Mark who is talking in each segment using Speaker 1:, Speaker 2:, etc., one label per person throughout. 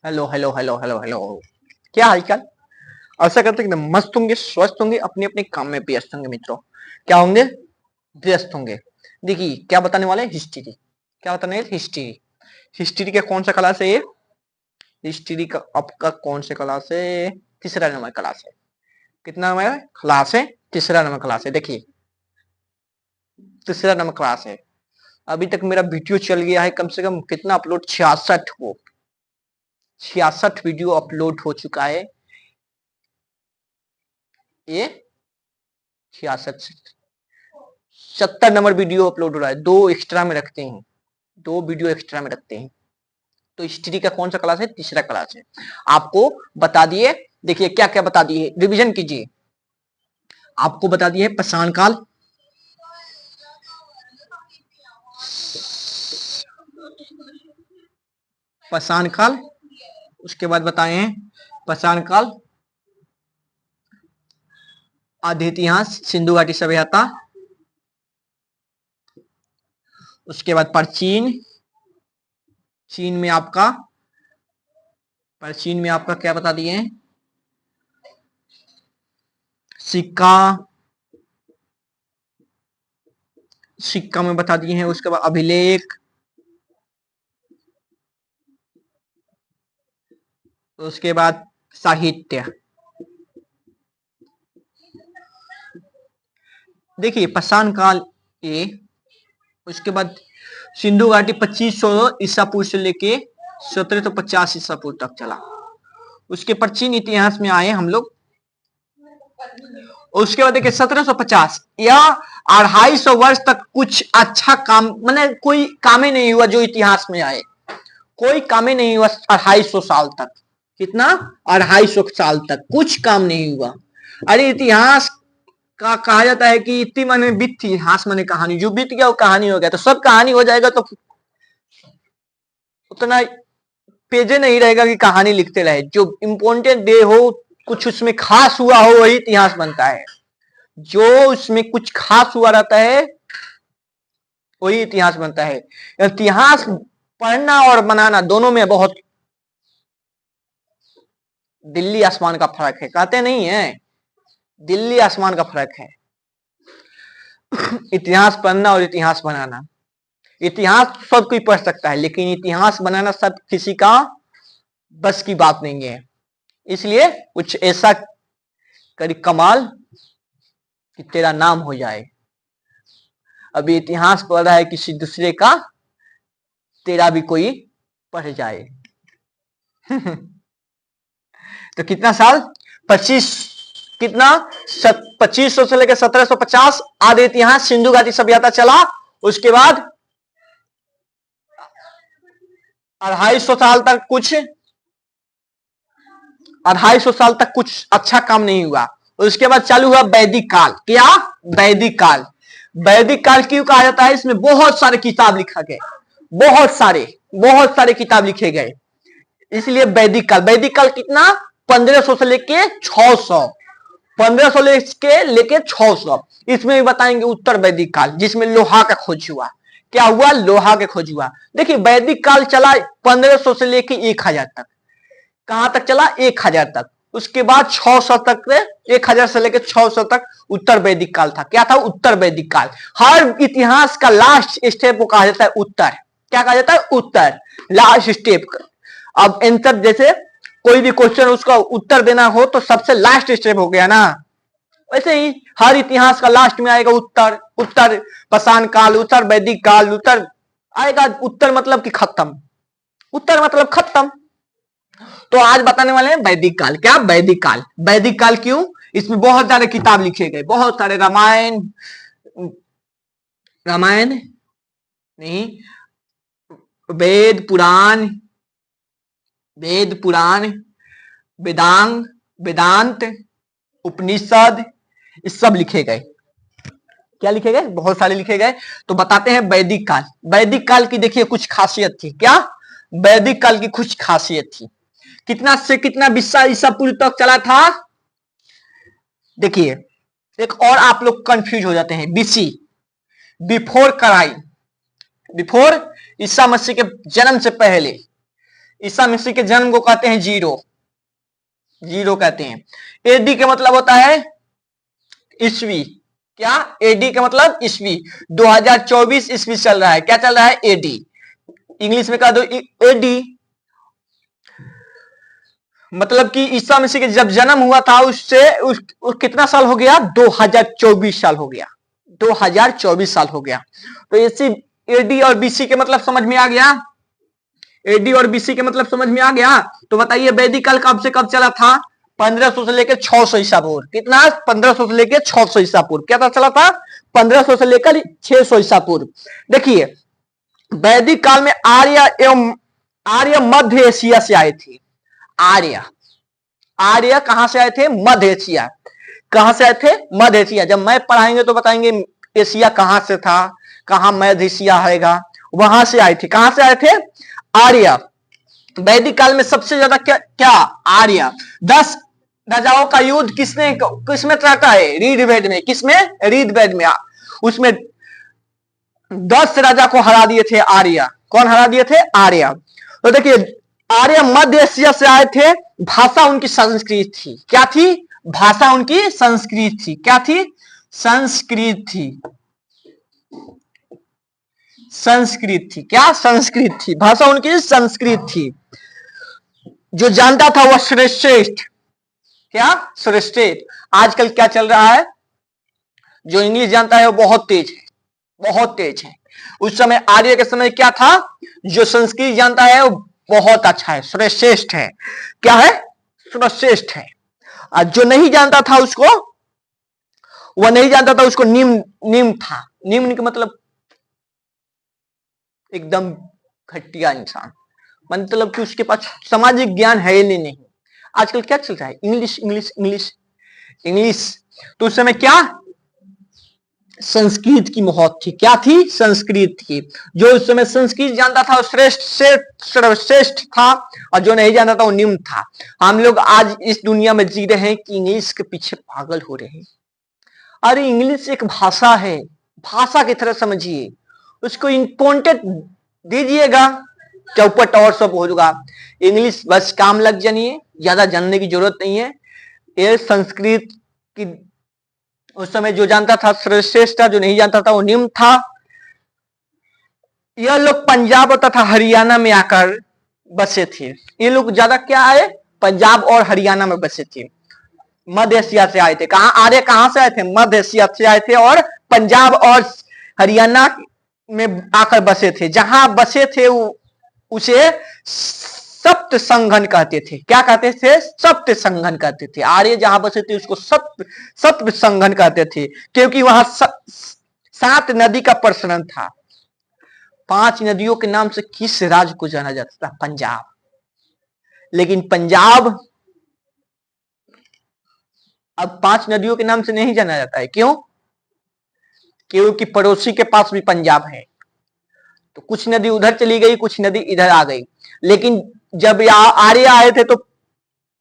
Speaker 1: Hello hello hello hello hello. क्या हालचाल। आशा करते हैं कि मस्त होंगे, स्वस्थ होंगे, अपने अपने काम में व्यस्त होंगे। मित्रों क्या होंगे? व्यस्त होंगे। देखिए क्या बताने वाले हैं, हिस्ट्री। क्या बताने हैं? हिस्ट्री। हिस्ट्री का कौन सा क्लास है ये? हिस्ट्री का आपका कौन सा क्लास है? तीसरा नंबर क्लास है। कितना नंबर क्लास है? तीसरा नंबर क्लास है। देखिए तीसरा नंबर क्लास है। अभी तक मेरा वीडियो चल गया है कम से कम कितना अपलोड, 66 को 66 वीडियो अपलोड हो चुका है। ये 66 70 नंबर वीडियो अपलोड हो रहा है। दो एक्स्ट्रा में रखते हैं, दो वीडियो एक्स्ट्रा में रखते हैं। तो हिस्ट्री का कौन सा क्लास है? तीसरा क्लास है। आपको बता दिए। देखिए क्या क्या बता दिए, रिवीजन कीजिए। आपको बता दिए पाषाण काल, पाषाण काल। उसके बाद बताए हैं पाषाण काल, आदि इतिहास, सिंधु घाटी सभ्यता। उसके बाद प्राचीन, चीन में आपका, प्राचीन में आपका क्या बता दिए हैं? सिक्का, सिक्का में बता दिए हैं। उसके बाद अभिलेख, उसके बाद साहित्य। देखिए पाषाण काल ये, उसके बाद सिंधु घाटी 2500 ईसा पूर्व से लेके 1750 ईसा पूर्व तक चला। उसके प्राचीन इतिहास में आए हम लोग। उसके बाद देखिए 1750 या 250 वर्ष तक कुछ अच्छा काम, मैंने कोई काम ही नहीं हुआ जो इतिहास में आए। कोई काम ही नहीं हुआ 250 साल तक। कितना? 250 साल तक कुछ काम नहीं हुआ। अरे इतिहास का कहा जाता है कि इतनी माने बीत थी, हास माने कहानी। जो बीत गया वो कहानी हो गया। तो सब कहानी हो जाएगा तो उतना पेजे नहीं रहेगा कि कहानी लिखते रहे। जो इम्पोर्टेंट डे हो, कुछ उसमें खास हुआ हो, वही इतिहास बनता है। जो उसमें कुछ खास हुआ रहता है वही इतिहास बनता है। इतिहास पढ़ना और बनाना दोनों में बहुत दिल्ली आसमान का फर्क है। कहते नहीं है, दिल्ली आसमान का फर्क है इतिहास पढ़ना और इतिहास बनाना। इतिहास सब कोई पढ़ सकता है, लेकिन इतिहास बनाना सब किसी का बस की बात नहीं है। इसलिए कुछ ऐसा करी कमाल कि तेरा नाम हो जाए। अभी इतिहास पढ़ रहा है किसी दूसरे का, तेरा भी कोई पढ़ जाए। तो कितना साल? 25, कितना? 2500 से लेकर 1750 आदि इतिहास सिंधु घाटी सभ्यता चला। उसके बाद 250 साल तक कुछ, 250 साल तक कुछ अच्छा काम नहीं हुआ। उसके बाद चालू हुआ वैदिक काल। क्या? वैदिक काल। वैदिक काल क्यों कहा जाता है? इसमें बहुत सारे किताब लिखा गए, बहुत सारे किताब लिखे गए, इसलिए वैदिक काल। वैदिक काल कितना? 1500 से लेके 600, 1500 लेके 600। इसमें भी बताएंगे उत्तर वैदिक काल, जिसमें लोहा का खोज हुआ। क्या हुआ? लोहा का खोज हुआ। देखिए वैदिक काल चला 1500 से लेके 1000 तक। कहां तक चला? 1000 तक। उसके बाद 600 तक, 1000 से लेकर 600 तक उत्तर वैदिक काल था। क्या था? उत्तर वैदिक काल। हर इतिहास का लास्ट स्टेप को कहा जाता है उत्तर। क्या कहा जाता है? उत्तर, लास्ट स्टेप। अब आंसर जैसे कोई भी क्वेश्चन उसका उत्तर देना हो तो सबसे लास्ट स्टेप हो गया ना। वैसे ही हर इतिहास का लास्ट में आएगा उत्तर। उत्तर पाषाण काल, उत्तर वैदिक काल, उत्तर आएगा। उत्तर मतलब कि खत्म, उत्तर मतलब खत्म। तो आज बताने वाले हैं वैदिक काल। क्या? वैदिक काल। वैदिक काल क्यों? इसमें बहुत सारे किताब लिखे गए, बहुत सारे। रामायण, रामायण नहीं, वेद पुराण, वेद पुराण, वेदांग, वेदांत, उपनिषद, ये सब लिखे गए। क्या लिखे गए? बहुत सारे लिखे गए। तो बताते हैं वैदिक काल। वैदिक काल की देखिए कुछ खासियत थी। क्या? वैदिक काल की कुछ खासियत थी। कितना से कितना 20 ईसा पूर्व तक चला था? देखिए एक और आप लोग कंफ्यूज हो जाते हैं। BC, before Christ, before Isa Masih के जन्म से पहले। ईसा मसीह के जन्म को कहते हैं जीरो, जीरो कहते हैं। एडी का मतलब होता है ईस्वी। क्या? एडी का मतलब ईस्वी। 2024 ईस्वी चल रहा है, क्या चल रहा है? एडी। इंग्लिश में कह दो एडी। मतलब कि ईसा मसीह के जब जन्म हुआ था उससे कितना साल हो गया? 2024 साल हो गया, 2024 साल हो गया। तो इसी एडी और बीसी के मतलब समझ में आ गया? एडी और बीसी के मतलब समझ में आ गया? तो बताइए वैदिक काल कब से कब चला था? 1500 से लेकर 600 ईसा पूर्व। कितना? 1500 से लेकर 600 ईसा पूर्व। क्या था चला था? 1500 से लेकर 600 ईसा पूर्व। देखिए वैदिक काल में आर्य मध्य एशिया से आए थे। आर्य कहां से आए थे? मध्य एशिया। कहां से आए थे? मध्य एशिया। जब मैप पढ़ाएंगे तो बताएंगे एशिया कहां से था, कहां मध्य एशिया आएगा, वहां से आए थे। कहां से आए थे? आर्य। वैदिक काल में सबसे ज्यादा क्या? आर्य। 10 राजाओं का युद्ध किसमें रहता है? ऋग्वेद में। किसमें? ऋग्वेद में। उसमें 10 राजा को हरा दिए थे आर्य। कौन हरा दिए थे? आर्य। तो देखिए आर्य मध्य एशिया से आए थे। भाषा उनकी संस्कृत थी। क्या थी? भाषा उनकी संस्कृत थी। क्या थी? संस्कृत थी। संस्कृत थी। क्या? संस्कृत थी। भाषा उनकी संस्कृत थी। जो जानता था वह श्रेष्ठ। क्या? श्रेष्ठ। आजकल क्या चल रहा है? जो इंग्लिश जानता है वो बहुत तेज है, बहुत तेज है। उस समय आर्य के समय क्या था? जो संस्कृत जानता है वो बहुत अच्छा है, श्रेष्ठ है। क्या है? श्रेष्ठ है। और जो नहीं जानता था उसको, वह नहीं जानता था उसको निम्न था। निम्न का मतलब एकदम घटिया इंसान, मतलब कि उसके पास सामाजिक ज्ञान है ही नहीं। आजकल क्या चल रहा है? English English English English. तो उस समय क्या? संस्कृत की मोहत थी। क्या थी? संस्कृत थी। जो उस समय संस्कृत जानता था वो श्रेष्ठ था, और जो नहीं जानता था वो निम्न था। हम लोग आज इस दुनिया में जी रहे हैं कि इंग्लिश के पीछे पागल हो रहे हैं। अरे इंग्लिश एक भाषा है, भाषा की तरह समझिए, उसको इंपॉर्टेंट दीजिएगा, चौपट और सब हो जाएगा। इंग्लिश बस काम लग जानिए, ज्यादा जानने की जरूरत नहीं है। ये संस्कृत की उस समय जो जानता था श्रेष्ठ था, जो नहीं जानता था वो निम्न था। यह लोग पंजाब तथा हरियाणा में आकर बसे थे। ये लोग ज्यादा क्या आए? पंजाब और हरियाणा में बसे थे। मध्य एशिया से आए थे। कहां? आर्य कहां से आए थे? मध्य एशिया से आए थे और पंजाब और हरियाणा में आकर बसे थे। जहां बसे थे उसे सप्त संघन कहते थे। क्या कहते थे? सप्त संघन कहते थे। आर्य जहां बसे थे उसको सप्त संघन कहते थे, क्योंकि वहां 7 नदी का प्रसरण था। 5 नदियों के नाम से किस राज्य को जाना जाता था? पंजाब। लेकिन पंजाब अब 5 नदियों के नाम से नहीं जाना जाता है। क्यों? क्योंकि पड़ोसी के पास भी पंजाब है, तो कुछ नदी उधर चली गई, कुछ नदी इधर आ गई। लेकिन जब आर्य आए थे तो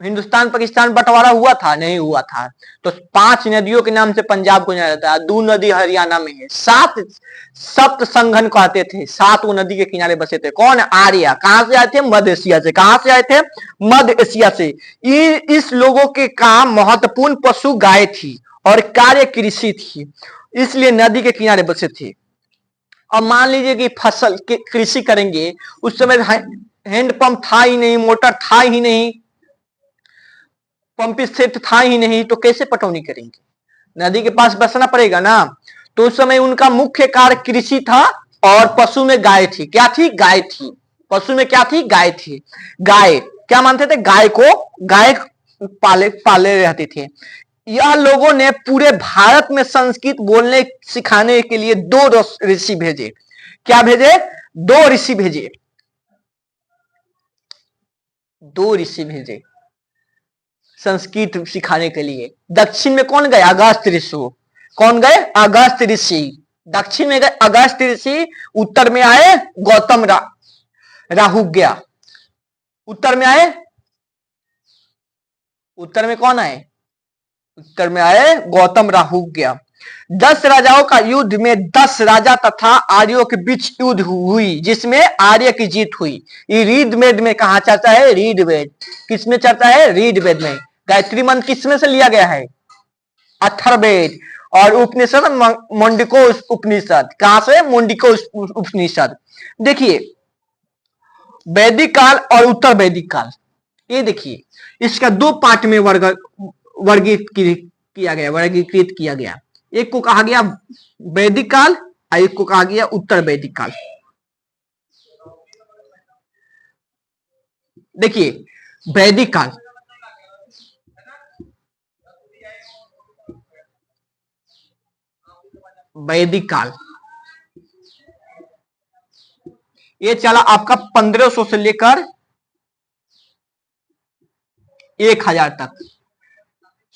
Speaker 1: हिंदुस्तान पाकिस्तान बंटवारा हुआ था? नहीं हुआ था। तो 5 नदियों के नाम से पंजाब को जाना जाता है। 2 नदी हरियाणा में है। 7 सप्त संघन कहते थे। 7 वो नदी के किनारे बसे थे। कौन? आर्य। कहां से आए थे? मध्य एशिया से। कहां से आए थे? मध्य एशिया से। इस लोगों के काम महत्वपूर्ण पशु गाय थी और कार्य कृषि थी, इसलिए नदी के किनारे बसे थे। अब मान लीजिए कि फसल के कृषि करेंगे, उस समय हैंडपंप था ही नहीं, मोटर था ही नहीं, पंप सेट था ही नहीं, तो कैसे पटौनी करेंगे? नदी के पास बसना पड़ेगा ना। तो उस समय उनका मुख्य कार्य कृषि था और पशु में गाय थी। क्या थी? गाय थी। पशु में क्या थी? गाय थी। गाय क्या मानते थे? गाय को गाय पाले रहते थे। यह लोगों ने पूरे भारत में संस्कृत बोलने सिखाने के लिए 2 ऋषि भेजे। क्या भेजे? 2 ऋषि भेजे। 2 ऋषि भेजे संस्कृत सिखाने के लिए। दक्षिण में कौन गए? अगस्त ऋषि। कौन गए? अगस्त ऋषि। दक्षिण में गए अगस्त ऋषि। उत्तर में आए गौतम राहुग्या। उत्तर में आए, उत्तर में कौन आए? उत्तर में आए गौतम राहुग्या। 10 राजाओं का युद्ध में 10 राजा तथा आर्यों के बीच युद्ध हुई, जिसमें आर्य की जीत हुई। ये ऋग्वेद में कहा चर्चा है, ऋग्वेद किसमें चर्चा है, ऋग्वेद में। गायत्री मंत्र किसमें से लिया गया है, अथर्ववेद। और उपनिषद मुंडको उपनिषद, कहां से, मुंडको उपनिषद। देखिए वैदिक काल और उत्तर वैदिक काल, ये देखिए इसका दो पार्ट में वर्गीकृत किया गया। एक को कहा गया वैदिक काल और एक को कहा गया उत्तर वैदिक काल। देखिए वैदिक काल, वैदिक काल ये चला आपका 1500 से लेकर 1000 तक,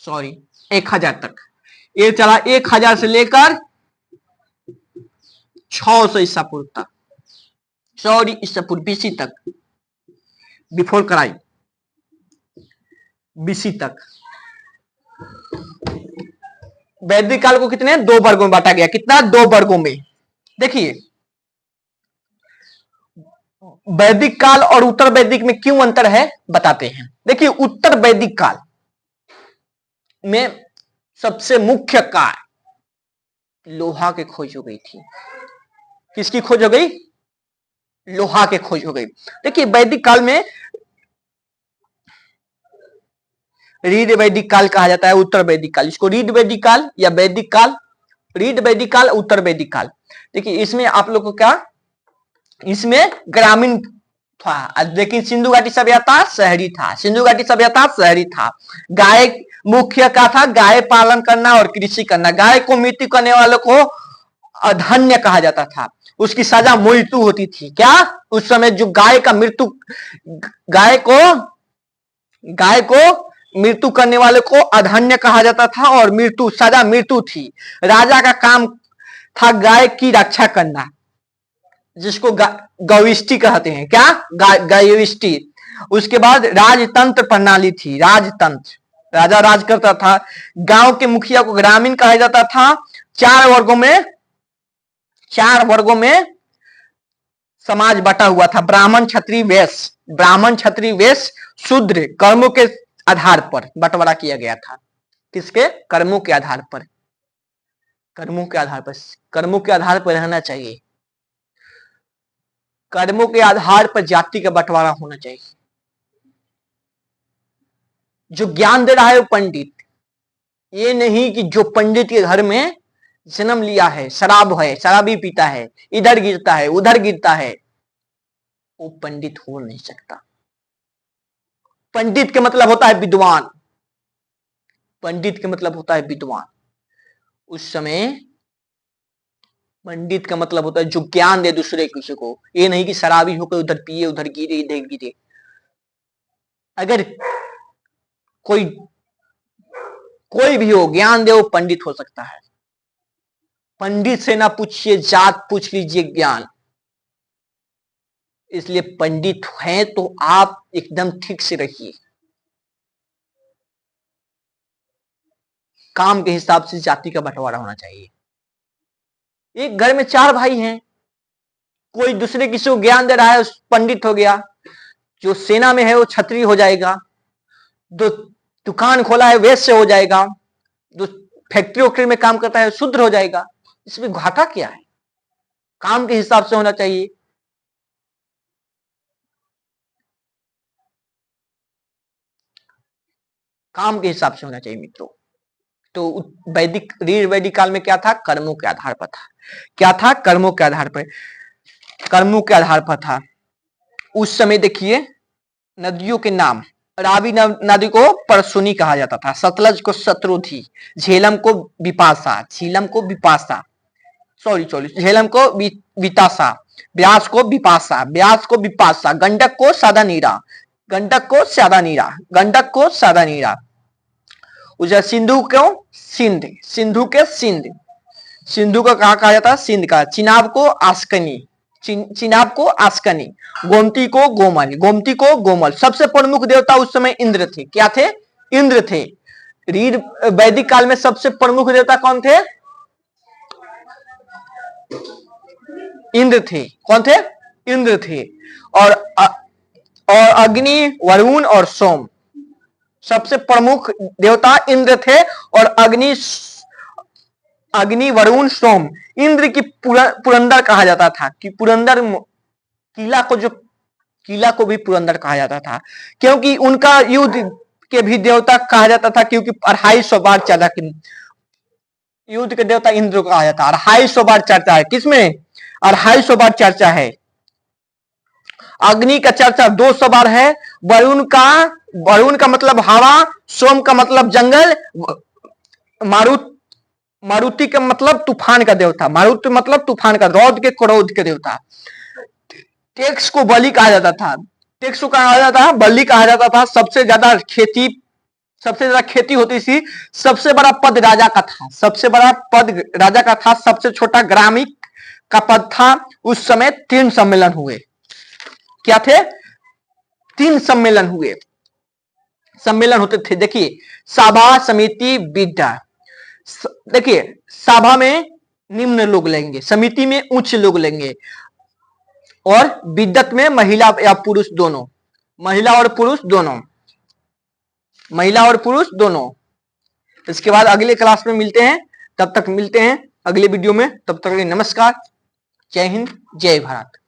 Speaker 1: सॉरी 1000 तक। ये चला 1000 से लेकर 600 ईसा पूर्व तक, सॉरी ईसा पूर्व बीसी तक, बिफोर क्राइस्ट, बीसी तक। वैदिक काल को कितने, 2 वर्गों में बांटा गया। कितना, 2 वर्गों में। देखिए वैदिक काल और उत्तर वैदिक में क्यों अंतर है बताते हैं। देखिए उत्तर वैदिक काल में सबसे मुख्य कार्य लोहा की खोज हो गई थी। किसकी खोज हो गई, लोहा की खोज हो गई। देखिए वैदिक काल में रीड वैदिक काल कहा जाता है, उत्तर वैदिक काल, इसको रीड वैदिक काल या वैदिक काल, रीड वैदिक काल, उत्तर वैदिक काल। देखिए इसमें आप लोग को क्या, इसमें ग्रामीण था, लेकिन सिंधु घाटी सभ्यता शहरी था, सिंधु घाटी सभ्यता शहरी था। गाय मुख्य का था, गाय पालन करना और कृषि करना। गाय को मृत्यु करने वालों को अधन्य कहा जाता था, उसकी सजा मृत्यु होती थी। क्या, उस समय जो गाय का मृत्यु, गाय को मृत्यु करने वाले को अधन्य कहा जाता था और मृत्यु, सजा मृत्यु थी। राजा का काम था गाय की रक्षा करना, जिसको गविष्टि कहते हैं। क्या, गविष्टि। उसके बाद राजतंत्र प्रणाली थी, राजतंत्र, राजा राज करता था। गांव के मुखिया को ग्रामीण कहा जाता था। 4 वर्गों में समाज बटा हुआ था, ब्राह्मण क्षत्रिय वैश्य। ब्राह्मण क्षत्रिय वैश्य शूद्र, कर्मों के आधार पर बंटवारा किया गया था। किसके, कर्मों के आधार पर, कर्मों के आधार पर, कर्मों के आधार पर रहना चाहिए। कर्मों के आधार पर जाति का बंटवारा होना चाहिए। जो ज्ञान दे रहा है वो पंडित, ये नहीं कि जो पंडित के घर में जन्म लिया है, शराब है, शराबी पीता है, इधर गिरता है उधर गिरता है, वो पंडित हो नहीं सकता। पंडित के मतलब होता है विद्वान, पंडित के मतलब होता है विद्वान। उस समय पंडित का मतलब होता है जो ज्ञान दे दूसरे किसी को, ये नहीं कि शराबी होकर उधर पिए उधर गिरे इधर गिरे। अगर कोई भी हो ज्ञान दे, वो पंडित हो सकता है। पंडित से ना पूछिए जात, पूछ लीजिए ज्ञान। इसलिए पंडित हैं तो आप एकदम ठीक से रहिए। काम के हिसाब से जाति का बंटवारा होना चाहिए। एक घर में 4 भाई हैं, कोई दूसरे किसी को ज्ञान दे रहा है, पंडित हो गया। जो सेना में है वो क्षत्रिय हो जाएगा, जो दुकान खोला है वैश्य हो जाएगा, जो फैक्ट्री वैक्ट्री में काम करता है शूद्र हो जाएगा। इसमें घाटा क्या है, काम के हिसाब से होना चाहिए। काम के हिसाब से होना चाहिए मित्रों। तो वैदिक काल में क्या था, कर्मों के आधार पर था। क्या था, कर्मों के आधार पर, कर्मों के आधार पर था। उस समय देखिए नदियों के नाम, रावी नदी को परसुनी कहा जाता था, सतलज को शत्रुधि, झेलम को विपाशा, झेलम को विपाशा, झेलम को विताशा, ब्यास को विपाशा, ब्यास को विपाशा, गंडक को सादा नीरा, गंडक को सादा नीरा, गंडक को सादा नीरा। उधर सिंधु को सिंध, सिंधु के सिंध, सिंधु को कहा जाता है सिंध का। चिनाब को आस्कनी, चिनाब को आस्कनी, गोमती को गोमल, गोमती को गोमल। सबसे प्रमुख देवता उस समय इंद्र थे। क्या थे, इंद्र थे। वैदिक काल में सबसे प्रमुख देवता कौन थे, इंद्र थे। कौन थे? इंद्र थे। और अग्नि, वरुण और सोम, सबसे प्रमुख देवता इंद्र थे। और अग्नि, वरुण, सोम, इंद्र की पुरंदर कहा जाता था कि पुरंदर किला को भी पुरंदर कहा जाता था, क्योंकि उनका युद्ध के भी देवता कहा जाता था, क्योंकि 250 बार चला, युद्ध के देवता इंद्र को कहा जाता है। 250 बार चर्चा है, किसमें? 250 बार चर्चा है। अग्नि का चर्चा 200 बार है। वरुण का मतलब हवा, सोम का मतलब जंगल, मारुति का मतलब तूफान का देवता, मारुति मतलब तूफान का, क्रोध के देवता। टेक्स को बलि कहा जाता था, बलि कहा जाता था। सबसे ज्यादा खेती होती थी। सबसे बड़ा पद राजा का था, सबसे छोटा ग्रामिक का पद था। उस समय 3 सम्मेलन हुए। क्या थे? 3 सम्मेलन होते थे। देखिए, सभा, समिति, विद्या। देखिए, सभा में निम्न लोग लेंगे, समिति में उच्च लोग लेंगे, और विद्वत में महिला या पुरुष दोनों, महिला और पुरुष दोनों। इसके बाद अगले क्लास में मिलते हैं, तब तक मिलते हैं अगले वीडियो में। तब तक नमस्कार, जय हिंद, जय भारत।